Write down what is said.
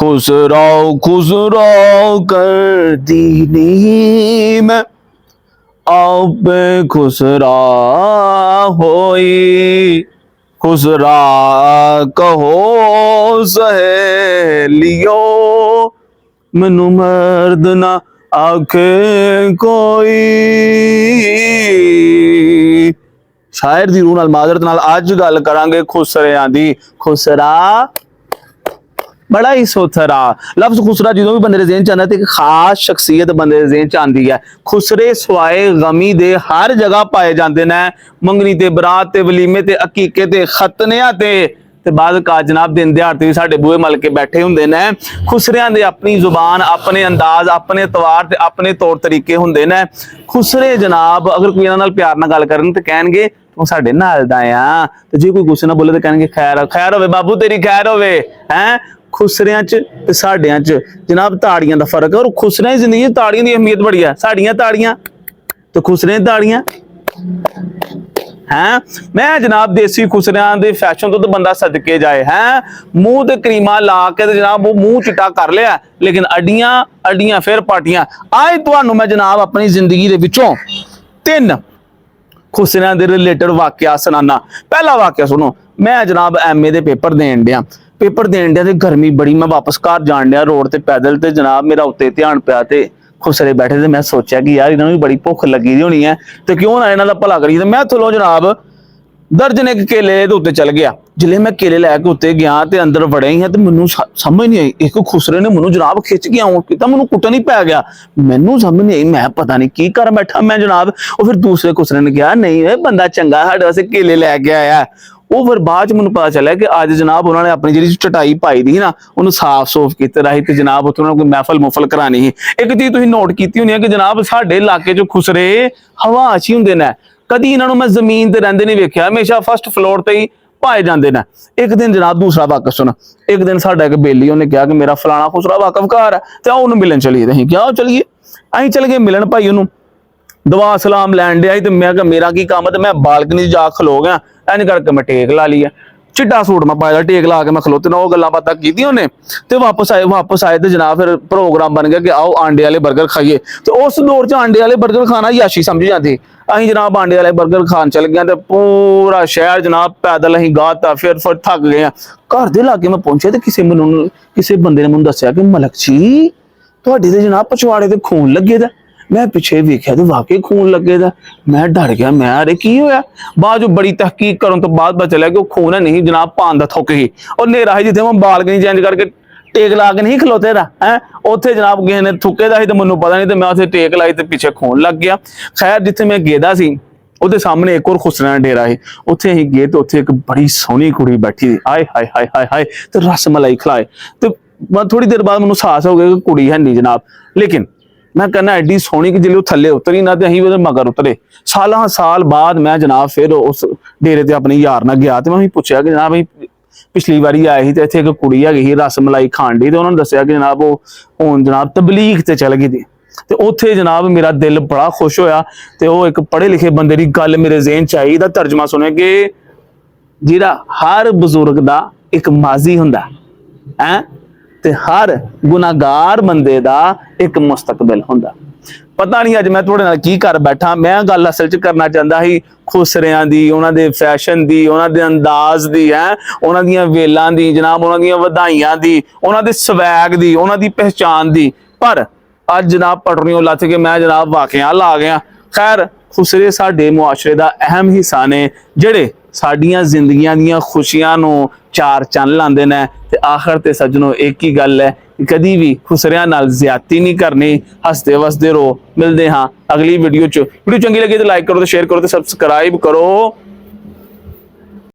खुसरो खुसरो कर दी मैं अब खुसरा होई खुसरा कहो सहेलियो मैनू मर्द ना आखे कोई। शायर दी रूह नाल माजरत नाल अज गल करांगे खुसरियां दी। खुसरा बड़ा ही सोथरा लफ्ज खुसरा जो भी बंदे दे ज़हन च आंदा ते एक खास शख्सियत बंदे दे ज़हन च आंदी है। खुसरे सवाए गमी दे हर जगह पाए जाते हैं। मंगनी ते बरात ते वलीमे ते अकीके ते खतनिया ते बाद का जनाब दिन दिहाड़ ते साडे बूहे मल के बैठे हुंदे ने। खुसरियां दे अपनी जुबान अपने अंदाज अपने तवार ते अपने तौर तरीके हुंदे ने। खुसरे जनाब अगर कोई इन्हां नाल प्यार नाल गल करन ते कहणगे तू साडे नाल दा आ, ते जे कोई गुस्से नाल बोले तो कहणगे खैर खैर होवे बाबू तेरी खैर होवे हैं। खुसरियां च ते साडियां च जनाब ताड़ियां दा फर्क है। और खुसरियां दी जिंदगी ताड़ियां दी अहमियत बड़ी है। साडियां ताड़ियां ते खुसरियां ताड़ियां हैं। मैं जनाब देसी खुसरियां दे फैशन तो बंदा सदके जाए हैं। मुंह ते क्रीमा ला के ते जनाब वो मुंह चिट्टा कर लिया, लेकिन अड्डियां अड्डियां फिर पाटियां। आज तुहानू मैं जनाब अपनी जिंदगी दे विचों 3 खुसरियां दे रिलेटेड वाकया सुनाना। पहला वाकया सुनो। मैं जनाब MA दे पेपर देन दिया ते गर्मी बड़ी, मैं वापस घर जान दिया रोड ते पैदल ते जनाब मेरा उत्ते ध्यान पिया ते खुसरे बैठे थे। मैं सोचा कि यार इन्होंने भी बड़ी भुख लगी दी होनी है तो क्यों ना इन्हों का भला करिए। मैं थलो जनाब दर्जन एक केले दे उत्ते चल गया। जिले मैं केले लैके उत्ते गया ते अंदर वड़े ही है तो मैनू समझ नहीं आई। एक खुसरे ने मैनू जनाब खिंच के आउट किया, मैनू कुटन ही पै गया। मैनू समझ नहीं आई, मैं पता नहीं की कर बैठा मैं जनाब। और फिर दूसरे खुसरे ने कहा नहीं बंदा चंगा साडे वास्ते केले लैके आया। वो फिर बाद मैं पता चलिया कि अज जनाब उन्होंने अपनी जी चटाई पाई दी ना उन्होंने साफ सूफ किते रही ते जनाब उत्थे कोई महफल मुफल करानी ही। एक चीज तुसीं नोट की होनी है कि जनाब साडे इलाके च खुसरे हवा च ही हुंदे ने। कदी इन्होंने मैं जमीन ते रहिंदे नहीं वेख्या, हमेशा फर्स्ट फ्लोर ते ही पाए जाते हैं। एक दिन जनाब दूसरा वाकफ सुन। एक दिन साडा एक बेली उन्हें कहा कि मेरा फलाना खुसरा वाकफ घर है तो आओ उन्होंने मिलन चलीए। असीं क्या चलीए, असीं चल गए मिलन भाई उन्होंने दवा सलाम लैन दिया तो मैं मेरा की काम है। तो मैं बालकनी जा खलो गया, इंज करके मैं टेक ला लिया। चिट्टा सूट मैं पाया, टेक ला के मैं खलोते ना वो गल्लां बातां कीतियां उन्हें ते वापस आए तो जनाब फिर प्रोग्राम बन गया कि आओ आंडे वाले बर्गर खाइए। तो उस दौर च आंडे वाले बर्गर खाना याशी समझी जाती। असीं जनाब आंडे वाले बर्गर खान चल गए तो पूरा शहर जनाब पैदल असीं गाता फिर थक गए। घर दे लागे मैं पहुंचे तो किसी बंदे ने मैनूं दस्सिया कि मलक जी तुहाडे ते जनाब पछवाड़े ते खून लगे दा। मैं पिछे वेख्या तो वाकई खून लगे दा। मैं डर गया, मैं अरे की होया। बाद बड़ी तहकीक करन तो बाद पता चलिया कि वो खून है नहीं जनाब पान दा थुक ही। और नेरा ही जिथे मैं बालकनी चेंज करके टेक ला के नहीं खलोते दा है उत्थे जनाब किसी ने थुके दा ही तो मैनूं पता नहीं। तो मैं उत्थे टेक लाई तो पिछे खून लग गया। खैर जिथे मैं गेदा सी ਉਹਦੇ सामने एक और खुसरियां ਦਾ डेरा है। उत्थे असीं गए तो उत्थे एक बड़ी सोहनी कुड़ी बैठी थी। आए हाय हाय हाय हाय तो रस मलाई खिलाए। तो थोड़ी देर बाद मैनूं एहसास हो गया कि कुड़ी है नहीं जनाब। लेकिन मैं कहना एडी सोहनी कि जिले थले उतरी ना तो असीं उहदे मगर उतरे। सालां साल बाद मैं जनाब फिर उस डेरे ते अपने यार नाल गया तो मैं पूछया कि जनाब पिछली बारी आए ही तो इत्थे एक कुड़ी हैगी रस मलाई खाण दी। तो उन्होंने दस्सिया कि जनाब वो हुण जनाब तबलीग ते चल गई थी। तो उत्थे जनाब मेरा दिल बड़ा खुश होया। तो वो एक पढ़े लिखे बंदे की गल मेरे ज़हन च आई। दा तर्जमा सुने कि जिहड़ा हर बजुर्ग दा एक माजी हुंदा है ते हर गुनाहगार बंदे दा एक मुस्तकबिल हुंदा। पता नहीं अज मैं तुहाडे नाल की कर बैठा। मैं गल असल च करना चाहता ही खुसरियां दी, उन्हां दे फैशन दी, उन्हां दे अंदाज दी है, उन्हां दियां वेलां दी जनाब, उन्हां दियां वधाइयां दी, उन्हां दे स्वैग दी, उन्हां दी पहचान दी। पर अज जनाब पटड़ियों लथ के मैं जनाब वाकया ला गया। खैर खुसरे साडे मुआशरे दा अहम हिस्सा ने जिहड़े साडियां जिंदगियां दियां खुशियां नूं चार चंद लांदे ने। ते आखिर ते सज्जनों एक ही गल है कि कदी भी खुसरियां नाल ज्यादती नहीं करनी। हसते वसदे रहो। मिलते हाँ अगली वीडियो च। वीडियो चंगी लगी तो लाइक करो, तो शेयर करो, तो सबसक्राइब करो।